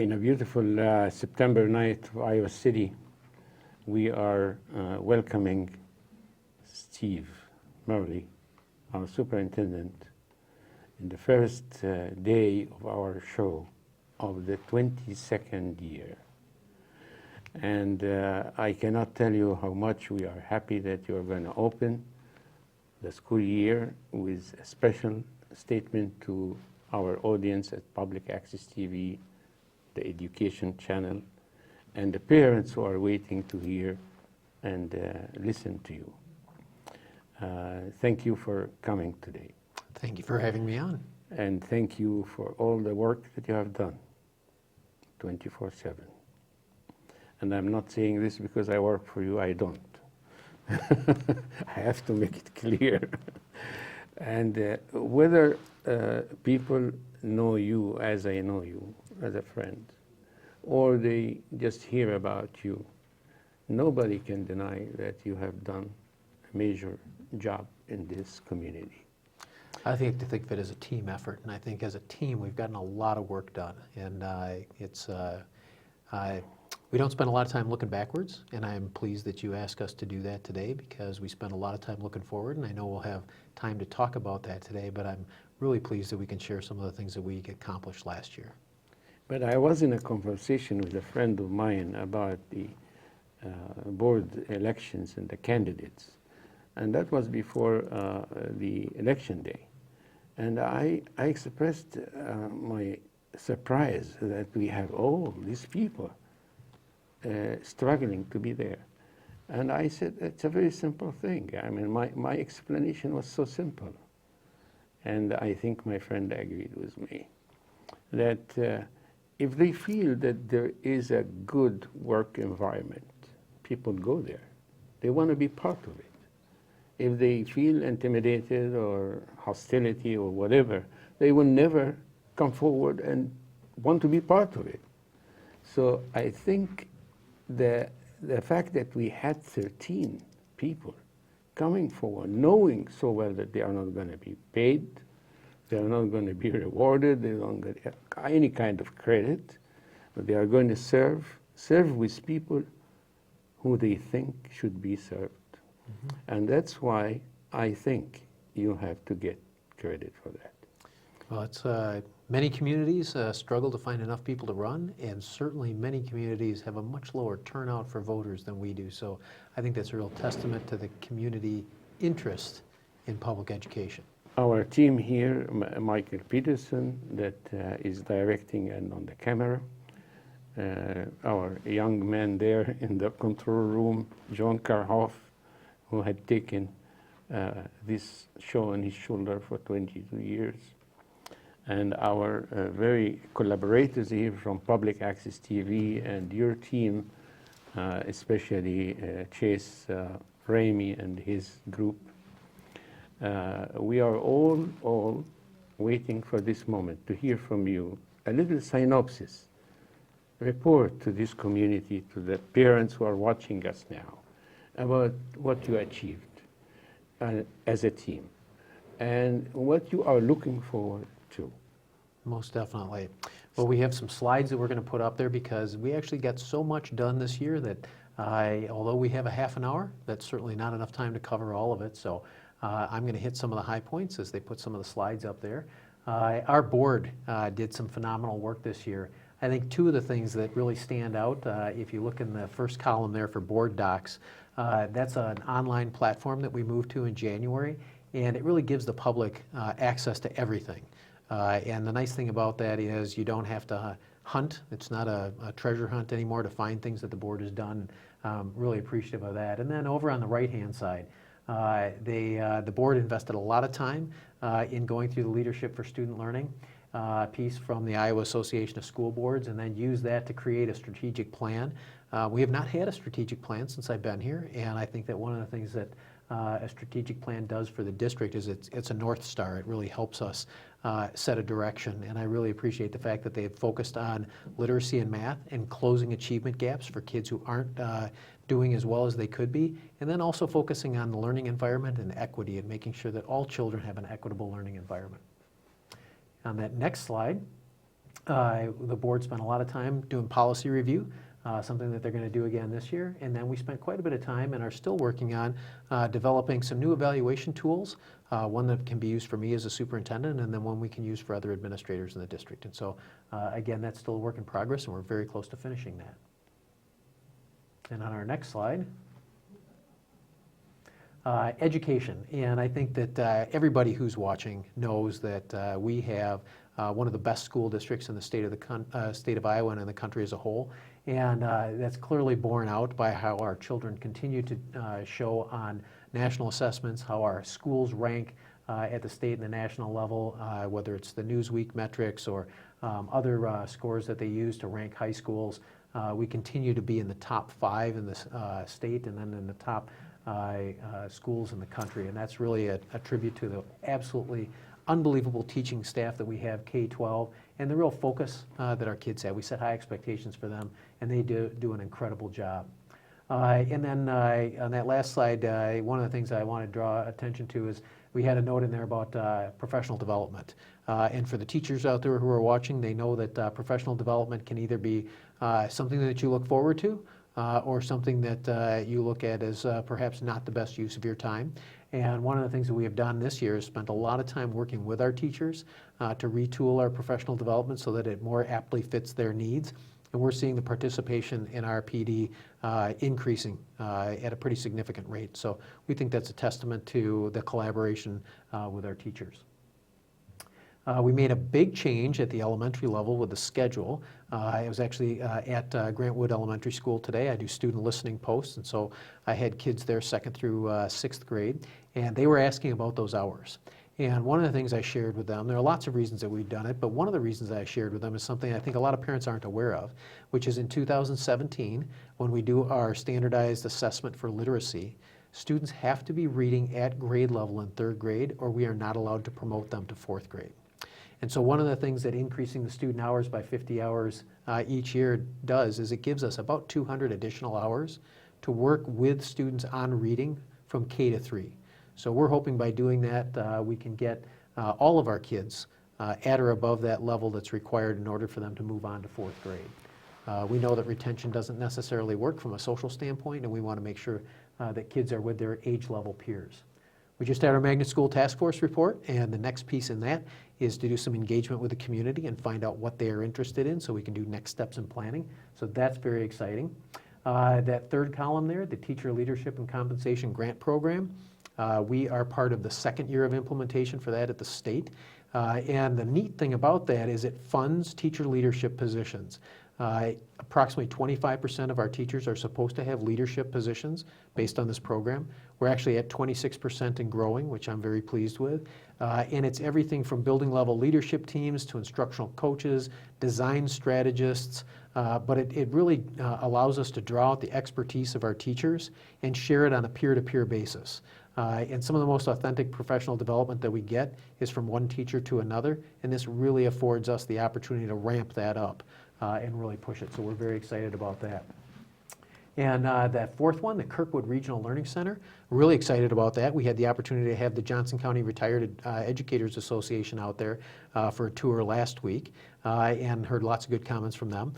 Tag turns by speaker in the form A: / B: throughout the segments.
A: In a beautiful September night of Iowa City, we are welcoming Steve Murley, our superintendent, in the first day of our show of the 22nd year. And I cannot tell you how much we are happy that you are going to open the school year with a special statement to our audience at Public Access TV, the education channel, and the parents who are waiting to hear and listen to you. Thank you for coming today.
B: Thank you for having me on.
A: And thank you for all the work that you have done 24/7. And I'm not saying this because I work for you, I don't. I have to make it clear. And whether people know you as I know you, as a friend, or they just hear about you, nobody can deny that you have done a major job in this community.
B: I think to think of it as a team effort, and I think as a team we've gotten a lot of work done. And we don't spend a lot of time looking backwards, and I'm pleased that you asked us to do that today because we spend a lot of time looking forward, and I know we'll have time to talk about that today, but I'm really pleased that we can share some of the things that we accomplished last year.
A: But I was in a conversation with a friend of mine about the board elections and the candidates, and that was before the election day. And I expressed my surprise that we have all these people struggling to be there. And I said, it's a very simple thing. I mean, my explanation was so simple. And I think my friend agreed with me that if they feel that there is a good work environment, people go there. They want to be part of it. If they feel intimidated or hostility or whatever, they will never come forward and want to be part of it. So I think the fact that we had 13 people coming forward, knowing so well that they are not going to be paid, they are not going to be rewarded, they don't get any kind of credit, but they are going to serve with people who they think should be served. Mm-hmm. And that's why I think you have to get credit for that.
B: Well, it's many communities struggle to find enough people to run, and certainly many communities have a much lower turnout for voters than we do. So I think that's a real testament to the community interest in public education.
A: Our team here, Michael Peterson, that is directing and on the camera. Our young man there in the control room, John Karhoff, who had taken this show on his shoulder for 22 years. And our very collaborators here from Public Access TV and your team, especially Chase Ramey and his group. We are all waiting for this moment to hear from you a little synopsis, report to this community, to the parents who are watching us now, about what you achieved as a team and what you are looking forward to.
B: Most definitely. Well, we have some slides that we're going to put up there because we actually got so much done this year that although we have a half an hour, that's certainly not enough time to cover all of it. So I'm going to hit some of the high points as they put some of the slides up there. Our board did some phenomenal work this year. I think two of the things that really stand out, if you look in the first column there for board docs, that's an online platform that we moved to in January, and it really gives the public access to everything. And the nice thing about that is you don't have to hunt. It's not a treasure hunt anymore to find things that the board has done. Really appreciative of that. And then over on the right-hand side, the board invested a lot of time in going through the Leadership for Student Learning piece from the Iowa Association of School Boards, and then use that to create a strategic plan. We have not had a strategic plan since I've been here, and I think that one of the things that a strategic plan does for the district is it's a North Star. It really helps us set a direction, and I really appreciate the fact that they've focused on literacy and math and closing achievement gaps for kids who aren't doing as well as they could be, and then also focusing on the learning environment and equity and making sure that all children have an equitable learning environment. On that next slide, The board spent a lot of time doing policy review, something that they're going to do again this year. And then we spent quite a bit of time and are still working on developing some new evaluation tools, one that can be used for me as a superintendent, and then one we can use for other administrators in the district. And so, again, that's still a work in progress, and we're very close to finishing that. And on our next slide, education. And I think that everybody who's watching knows that we have one of the best school districts in the state of Iowa and in the country as a whole. And that's clearly borne out by how our children continue to show on national assessments, how our schools rank at the state and the national level, whether it's the Newsweek metrics or other scores that they use to rank high schools. We continue to be in the top 5 in the state and then in the top schools in the country. And that's really a tribute to the absolutely unbelievable teaching staff that we have, K-12, and the real focus that our kids have. We set high expectations for them, and they do an incredible job. And then on that last slide, one of the things I want to draw attention to is we had a note in there about professional development. And for the teachers out there who are watching, they know that professional development can either be something that you look forward to or something that you look at as perhaps not the best use of your time. And one of the things that we have done this year is spent a lot of time working with our teachers to retool our professional development so that it more aptly fits their needs. And we're seeing the participation in our PD increasing at a pretty significant rate. So we think that's a testament to the collaboration with our teachers. We made a big change at the elementary level with the schedule. I was actually at Grant Wood Elementary School today. I do student listening posts, and so I had kids there 2nd through 6th grade, and they were asking about those hours. And one of the things I shared with them, there are lots of reasons that we've done it, but one of the reasons I shared with them is something I think a lot of parents aren't aware of, which is in 2017, when we do our standardized assessment for literacy, students have to be reading at grade level in 3rd grade, or we are not allowed to promote them to 4th grade. And so one of the things that increasing the student hours by 50 hours each year does is it gives us about 200 additional hours to work with students on reading from K to 3. So we're hoping by doing that we can get all of our kids at or above that level that's required in order for them to move on to 4th grade. We know that retention doesn't necessarily work from a social standpoint, and we want to make sure that kids are with their age level peers. We just had our Magnet School Task Force report, and the next piece in that is to do some engagement with the community and find out what they are interested in so we can do next steps in planning. So that's very exciting. That 3rd column there, the Teacher Leadership and Compensation Grant Program, we are part of the 2nd year of implementation for that at the state. And the neat thing about that is it funds teacher leadership positions. Approximately 25% of our teachers are supposed to have leadership positions based on this program. We're actually at 26% and growing, which I'm very pleased with. And it's everything from building level leadership teams to instructional coaches, design strategists, but it really allows us to draw out the expertise of our teachers and share it on a peer-to-peer basis. And some of the most authentic professional development that we get is from one teacher to another, and this really affords us the opportunity to ramp that up and really push it. So we're very excited about that. And that 4th one, the Kirkwood Regional Learning Center, really excited about that. We had the opportunity to have the Johnson County Retired Educators Association out there for a tour last week and heard lots of good comments from them.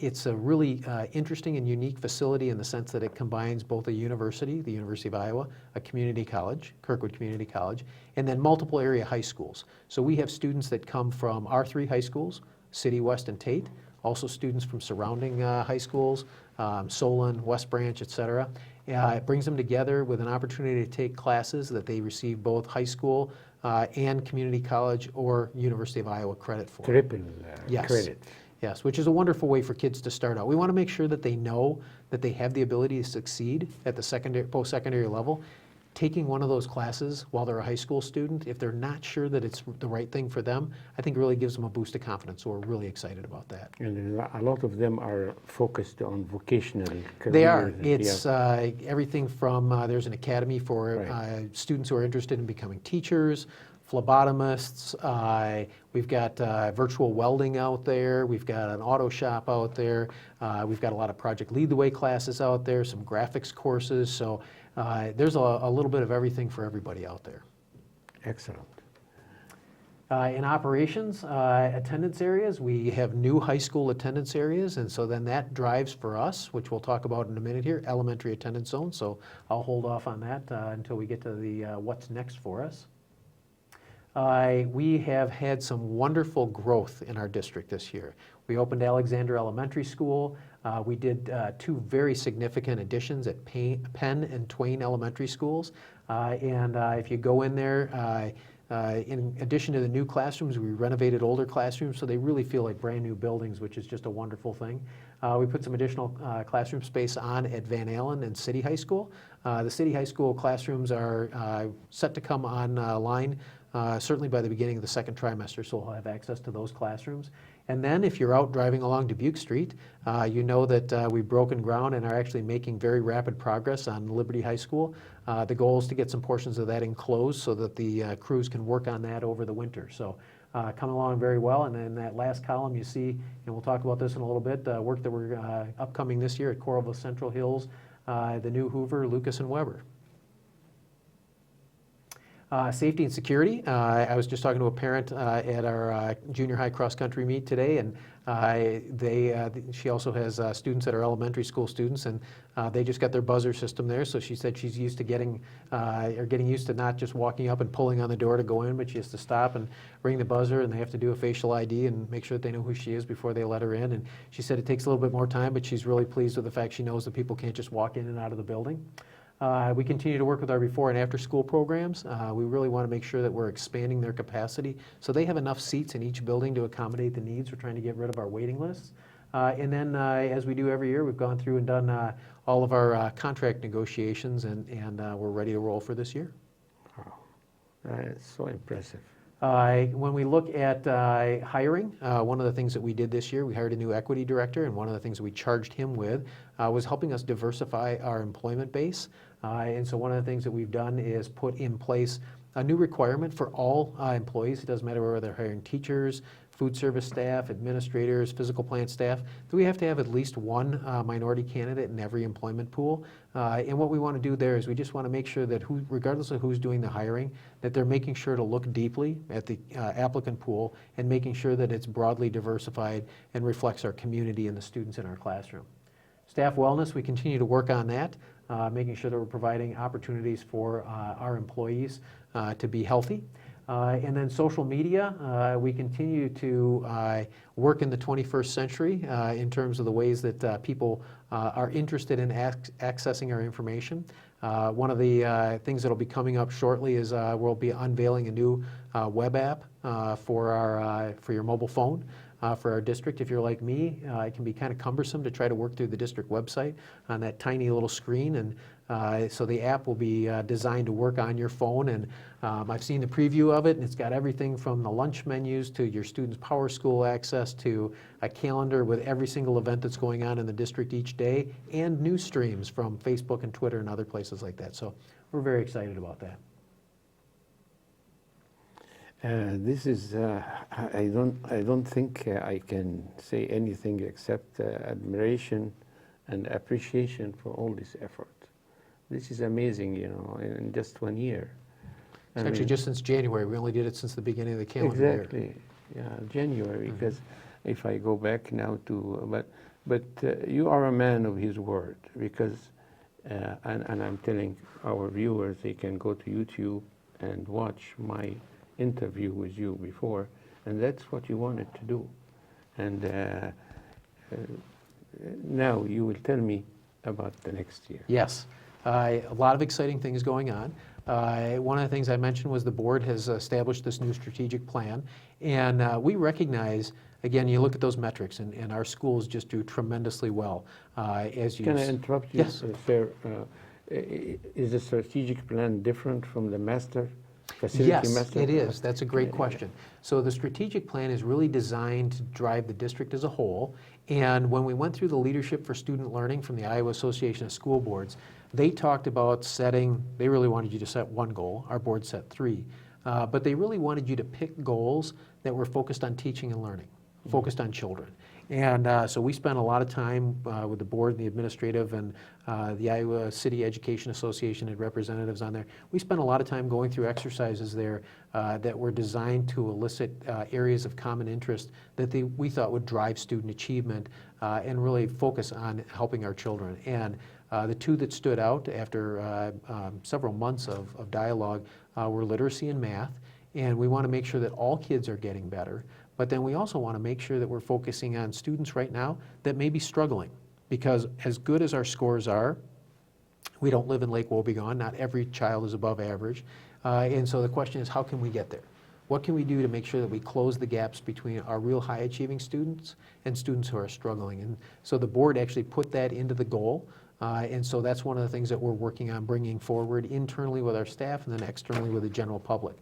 B: It's a really interesting and unique facility in the sense that it combines both a university, the University of Iowa, a community college, Kirkwood Community College, and then multiple area high schools. So we have students that come from our 3 high schools, City, West, and Tate, also students from surrounding high schools, Solon, West Branch, et cetera. It brings them together with an opportunity to take classes that they receive both high school and community college or University of Iowa credit for.
A: Triple
B: Yes.
A: credit.
B: Yes, which is a wonderful way for kids to start out. We want to make sure that they know that they have the ability to succeed at the post-secondary level. Taking one of those classes while they're a high school student, if they're not sure that it's the right thing for them, I think really gives them a boost of confidence. So we're really excited about that.
A: And a lot of them are focused on vocational careers.
B: They are. It's everything from, there's an academy for students who are interested in becoming teachers, phlebotomists, we've got virtual welding out there, we've got an auto shop out there, we've got a lot of Project Lead the Way classes out there, some graphics courses, so there's a little bit of everything for everybody out there.
A: Excellent.
B: In operations, attendance areas, we have new high school attendance areas, and so then that drives for us, which we'll talk about in a minute here, elementary attendance zones. So I'll hold off on that until we get to the what's next for us. We have had some wonderful growth in our district this year. We opened Alexander Elementary School. We did two very significant additions at Penn and Twain Elementary Schools. And if you go in there, in addition to the new classrooms, we renovated older classrooms, so they really feel like brand new buildings, which is just a wonderful thing. We put some additional classroom space on at Van Allen and City High School. The City High School classrooms are set to come online certainly by the beginning of the second trimester, so we'll have access to those classrooms. And then if you're out driving along Dubuque Street, you know that we've broken ground and are actually making very rapid progress on Liberty High School. The goal is to get some portions of that enclosed so that the crews can work on that over the winter. So coming along very well. And then that last column you see, and we'll talk about this in a little bit, work that we're upcoming this year at Coralville Central Hills, the new Hoover, Lucas, and Weber. Safety and security. I was just talking to a parent at our junior high cross-country meet today, and she also has students that are elementary school students, and they just got their buzzer system there. So she said she's used to getting used to not just walking up and pulling on the door to go in, but she has to stop and ring the buzzer, and they have to do a facial ID and make sure that they know who she is before they let her in. And she said it takes a little bit more time, but she's really pleased with the fact she knows that people can't just walk in and out of the building. We continue to work with our before and after school programs. We really want to make sure that we're expanding their capacity so they have enough seats in each building to accommodate the needs. We're trying to get rid of our waiting lists. And then as we do every year, we've gone through and done all of our contract negotiations, and we're ready to roll for this year.
A: Wow, that's so impressive.
B: When we look at hiring, one of the things that we did this year, we hired a new equity director, and one of the things that we charged him with was helping us diversify our employment base. And so one of the things that we've done is put in place a new requirement for all employees. It doesn't matter whether they're hiring teachers, food service staff, administrators, physical plant staff, that we have to have at least one minority candidate in every employment pool. And what we want to do there is we just want to make sure that regardless of who's doing the hiring, that they're making sure to look deeply at the applicant pool and making sure that it's broadly diversified and reflects our community and the students in our classroom. Staff wellness, we continue to work on that, making sure that we're providing opportunities for our employees to be healthy. And then social media, we continue to work in the 21st century in terms of the ways that people are interested in accessing our information. One of the things that will be coming up shortly is we'll be unveiling a new web app for your mobile phone. For our district. If you're like me, it can be kind of cumbersome to try to work through the district website on that tiny little screen, and so the app will be designed to work on your phone, and I've seen the preview of it, and it's got everything from the lunch menus to your students' Power School access to a calendar with every single event that's going on in the district each day, and news streams from Facebook and Twitter and other places like that. So we're very excited about that.
A: This is, I don't think I can say anything except admiration and appreciation for all this effort. This is amazing, you know, in just 1 year.
B: It's actually just since January. We only did it since the beginning of the calendar year.
A: Exactly, yeah, January, because if I go back now to, but you are a man of his word, because, and I'm telling our viewers, they can go to YouTube and watch my interview with you before, and that's what you wanted to do. And now you will tell me about the next year.
B: Yes, a lot of exciting things going on. One of the things I mentioned was the board has established this new strategic plan, and we recognize, again, you look at those metrics, and our schools just do tremendously well.
A: Can I interrupt you?
B: Yes.
A: Sir, is the strategic plan different from the master?
B: Yes, it is. That's a great question. So the strategic plan is really designed to drive the district as a whole. And when we went through the Leadership for Student Learning from the Iowa Association of School Boards, they talked about they really wanted you to set one goal. Our board set 3. But they really wanted you to pick goals that were focused on teaching and learning, focused on children. And so we spent a lot of time with the board and the administrative and the Iowa City Education Association had representatives on there. We spent a lot of time going through exercises there that were designed to elicit areas of common interest that we thought would drive student achievement and really focus on helping our children. And the two that stood out after several months of dialogue were literacy and math. And we want to make sure that all kids are getting better. But then we also want to make sure that we're focusing on students right now that may be struggling. Because as good as our scores are, we don't live in Lake Wobegon. Not every child is above average. And so the question is, how can we get there? What can we do to make sure that we close the gaps between our real high-achieving students and students who are struggling? And so the board actually put that into the goal. And so that's one of the things that we're working on bringing forward internally with our staff and then externally with the general public.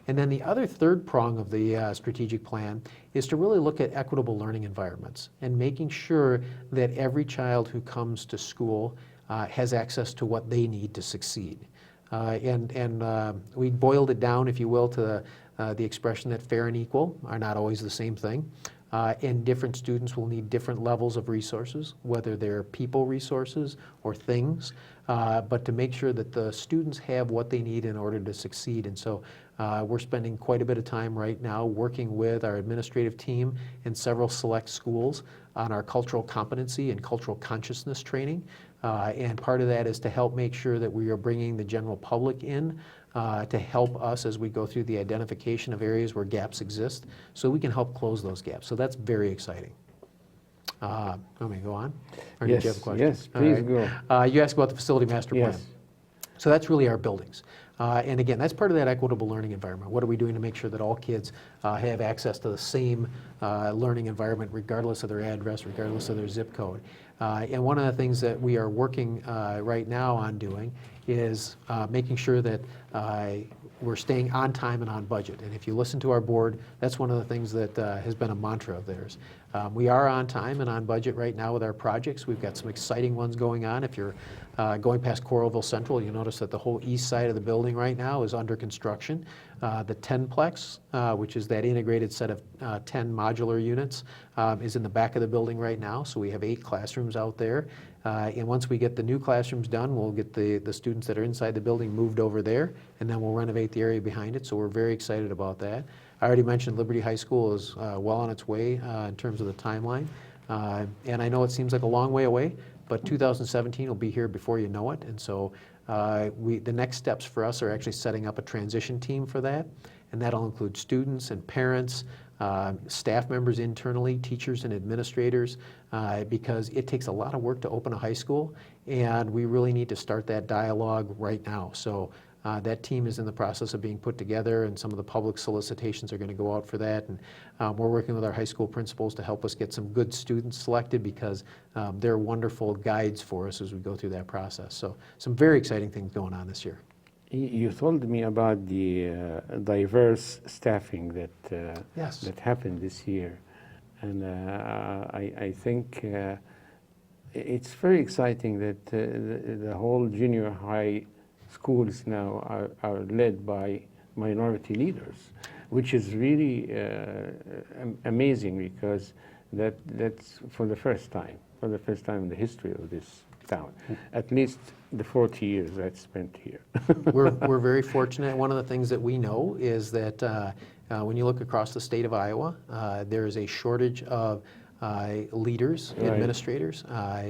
B: And then the other third prong of the strategic plan is to really look at equitable learning environments and making sure that every child who comes to school has access to what they need to succeed. We boiled it down, if you will, to the expression that fair and equal are not always the same thing. And different students will need different levels of resources, whether they're people resources or things, but to make sure that the students have what they need in order to succeed. And so we're spending quite a bit of time right now working with our administrative team in several select schools on our cultural competency and cultural consciousness training. And part of that is to help make sure that we are bringing the general public in to help us as we go through the identification of areas where gaps exist so we can help close those gaps. So that's very exciting. Want me to go on? Or
A: Yes,
B: did you have a question?
A: yes, please go.
B: You asked about the facility master plan.
A: Yes.
B: So that's really our buildings. And again, that's part of that equitable learning environment. What are we doing to make sure that all kids have access to the same learning environment regardless of their address, regardless of their zip code? And one of the things that we are working right now on doing is making sure that we're staying on time and on budget. And if you listen to our board, that's one of the things that has been a mantra of theirs. We are on time and on budget right now with our projects. We've got some exciting ones going on. If you're going past Coralville Central, you'll notice that the whole east side of the building right now is under construction. The 10-plex, which is that integrated set of 10 modular units, is in the back of the building right now. So we have 8 classrooms out there. And once we get the new classrooms done, we'll get the students that are inside the building moved over there, and then we'll renovate the area behind it. So we're very excited about that. I already mentioned Liberty High School is well on its way in terms of the timeline. And I know it seems like a long way away, but 2017 will be here before you know it. And so the next steps for us are actually setting up a transition team for that. And that'll include students and parents, staff members internally, teachers and administrators, because it takes a lot of work to open a high school, and we really need to start that dialogue right now. So that team is in the process of being put together, and some of the public solicitations are going to go out for that. And we're working with our high school principals to help us get some good students selected, because they're wonderful guides for us as we go through that process. So some very exciting things going on this year.
A: You told me about the diverse staffing that
B: Yes.
A: that happened this year, and I think it's very exciting that the whole junior high schools now are led by minority leaders, which is really amazing, because that's for the first time in the history of this town, at least the 40 years I spent here.
B: We're very fortunate. One of the things that we know is that when you look across the state of Iowa, there is a shortage of leaders,
A: Right.
B: administrators,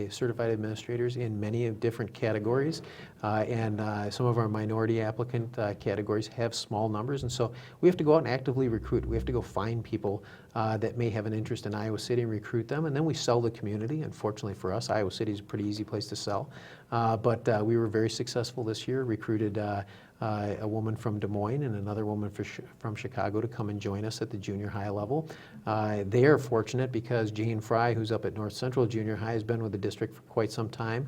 B: certified administrators in many of different categories, and some of our minority applicant categories have small numbers, and so we have to go out and actively recruit. We have to go find people that may have an interest in Iowa City and recruit them, and then we sell the community. Unfortunately for us, Iowa City is a pretty easy place to sell, but we were very successful this year, recruited a woman from Des Moines and another woman from Chicago to come and join us at the junior high level. They are fortunate because Jane Fry, who's up at North Central Junior High, has been with the district for quite some time.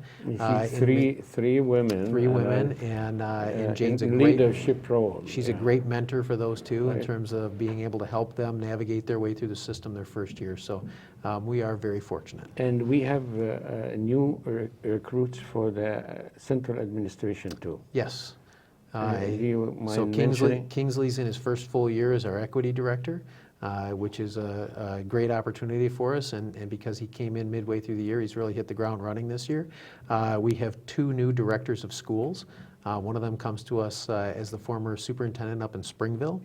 A: Three women.
B: Three women, and Jane's a
A: in
B: great
A: leadership role.
B: She's a
A: yeah.
B: great mentor for those two in
A: Right.
B: terms of being able to help them navigate their way through the system their first year. So we are very fortunate.
A: And we have new recruits for the central administration too.
B: Yes.
A: Do you mind
B: So
A: mentioning?
B: Kingsley's in his first full year as our equity director. which is a great opportunity for us. And because he came in midway through the year, he's really hit the ground running this year. We have 2 new directors of schools. One of them comes to us as the former superintendent up in Springville.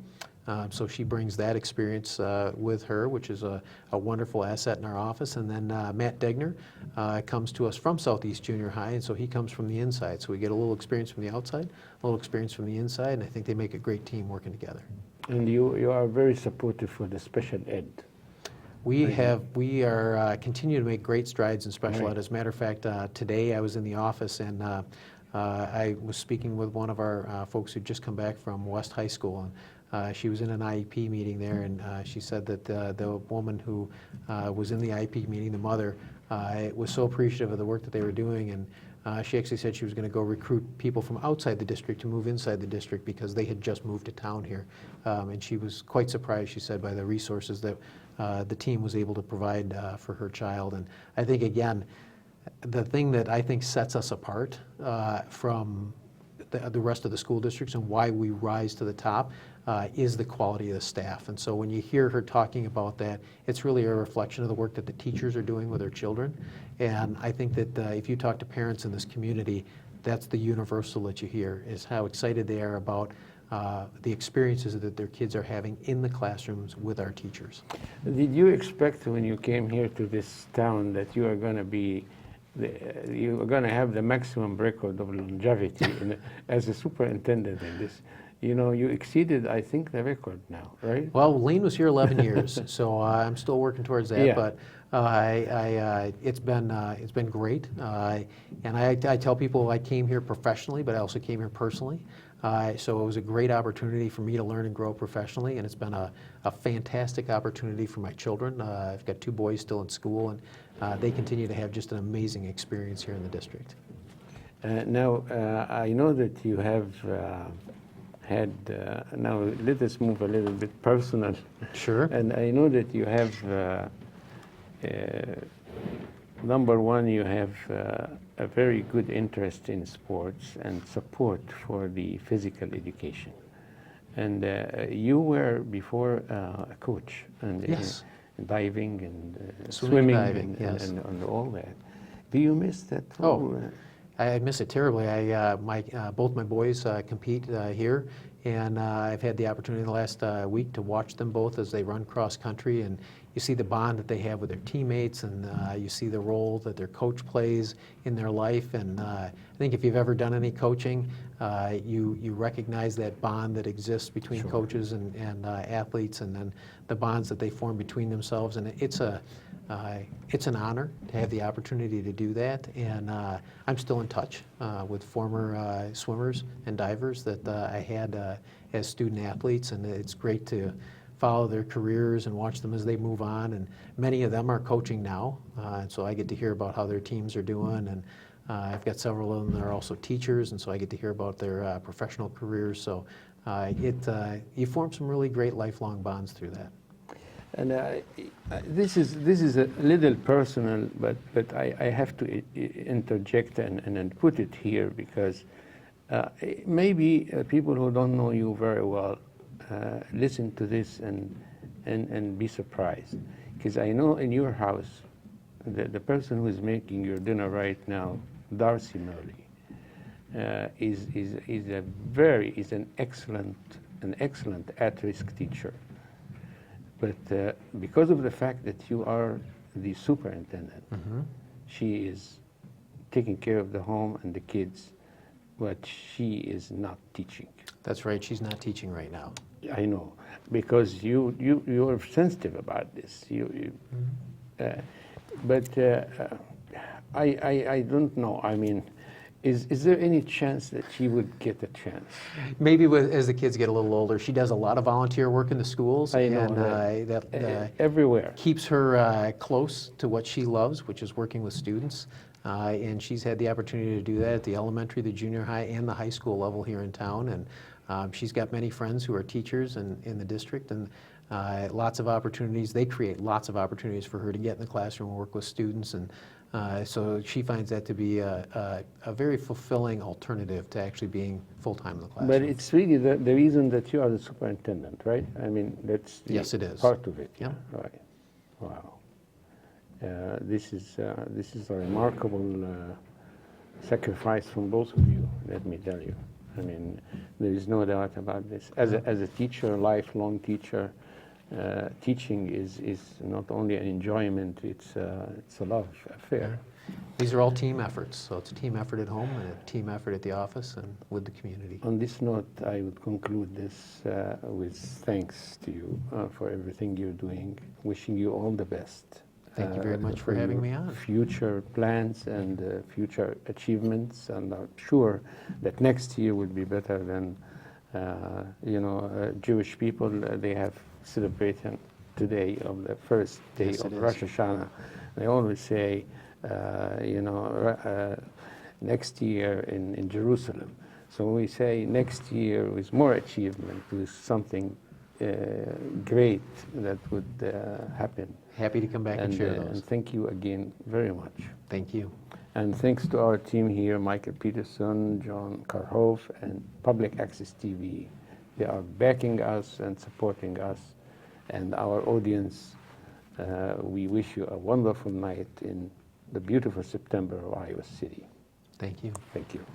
B: So she brings that experience with her, which is a wonderful asset in our office. And then Matt Degner comes to us from Southeast Junior High, and so he comes from the inside. So we get a little experience from the outside, a little experience from the inside, and I think they make a great team working together.
A: And you are very supportive for the special ed.
B: We are continue to make great strides in special ed. As a matter of fact, today I was in the office and I was speaking with one of our folks who'd just come back from West High School, and she was in an IEP meeting there, and she said that the woman who was in the IEP meeting, the mother, was so appreciative of the work that they were doing, and she actually said she was going to go recruit people from outside the district to move inside the district because they had just moved to town here. And she was quite surprised, she said, by the resources that the team was able to provide for her child. And I think, again, the thing that I think sets us apart from the rest of the school districts and why we rise to the top is the quality of the staff. And so when you hear her talking about that, it's really a reflection of the work that the teachers are doing with their children. And I think that if you talk to parents in this community, that's the universal that you hear, is how excited they are about the experiences that their kids are having in the classrooms with our teachers.
A: Did you expect when you came here to this town that you are going to be you are going to have the maximum record of longevity as a superintendent in this? You know, you exceeded, I think, the record now, right?
B: Well, Lane was here 11 years, so I'm still working towards that.
A: Yeah.
B: But it's been great, and I tell people I came here professionally, but I also came here personally. So it was a great opportunity for me to learn and grow professionally, and it's been a fantastic opportunity for my children. I've got 2 boys still in school, and they continue to have just an amazing experience here in the district.
A: Now, I know that you have had, now let us move a little bit personal.
B: Sure.
A: And I know that you have, number one, you have a very good interest in sports and support for the physical education. And you were before a coach and
B: Yes.
A: in diving and
B: Swimming,
A: swimming
B: diving,
A: and,
B: yes.
A: and all that. Do you miss that?
B: Oh, I miss it terribly. Both my boys compete here, and I've had the opportunity in the last week to watch them both as they run cross country, and you see the bond that they have with their teammates, and you see the role that their coach plays in their life. And I think if you've ever done any coaching, you recognize that bond that exists between
A: Sure.
B: coaches and athletes, and then the bonds that they form between themselves. And it's an honor to have the opportunity to do that, and I'm still in touch with former swimmers and divers that I had as student athletes, and it's great to follow their careers and watch them as they move on. And many of them are coaching now, and so I get to hear about how their teams are doing, and I've got several of them that are also teachers, and so I get to hear about their professional careers. So you form some really great lifelong bonds through that.
A: And this is a little personal, but I have to interject and put it here because maybe people who don't know you very well listen to this and be surprised. Because I know in your house, the person who is making your dinner right now, Darcy Murley, is an excellent at-risk teacher. But because of the fact that you are the superintendent, she is taking care of the home and the kids, but she is not teaching.
B: That's right. She's not teaching right now.
A: I know, because you are sensitive about this. But I don't know. I mean, is there any chance that she would get a chance?
B: Maybe as the kids get a little older. She does a lot of volunteer work in the schools.
A: I know
B: and
A: that everywhere.
B: Keeps her close to what she loves, which is working with students. And she's had the opportunity to do that at the elementary, the junior high, and the high school level here in town. And she's got many friends who are teachers in the district, and lots of opportunities. They create lots of opportunities for her to get in the classroom and work with students. And So she finds that to be a very fulfilling alternative to actually being full-time in the classroom.
A: But it's really the reason that you are the superintendent, right? I mean, that's
B: Yes, it is.
A: part of it.
B: Yep.
A: Yeah, right. Wow. This is a remarkable sacrifice from both of you, let me tell you. I mean, there is no doubt about this. As a teacher, lifelong teacher, teaching is not only an enjoyment, it's a love affair.
B: These are all team efforts, so it's a team effort at home and a team effort at the office and with the community.
A: On this note, I would conclude this with thanks to you for everything you're doing. Wishing you all the best.
B: Thank you very much for having me on.
A: Future plans and future achievements, and I'm sure that next year will be better than, Jewish people, they have celebrated today of the first day
B: Yes,
A: of
B: it is.
A: Rosh Hashanah. They always say, next year in Jerusalem. So we say next year with more achievement, with something great that would happen.
B: Happy to come back and share those.
A: And thank you again very much.
B: Thank you.
A: And thanks to our team here, Michael Peterson, John Karhoff, and Public Access TV. They are backing us and supporting us. And our audience, we wish you a wonderful night in the beautiful September of Iowa City.
B: Thank you.
A: Thank you.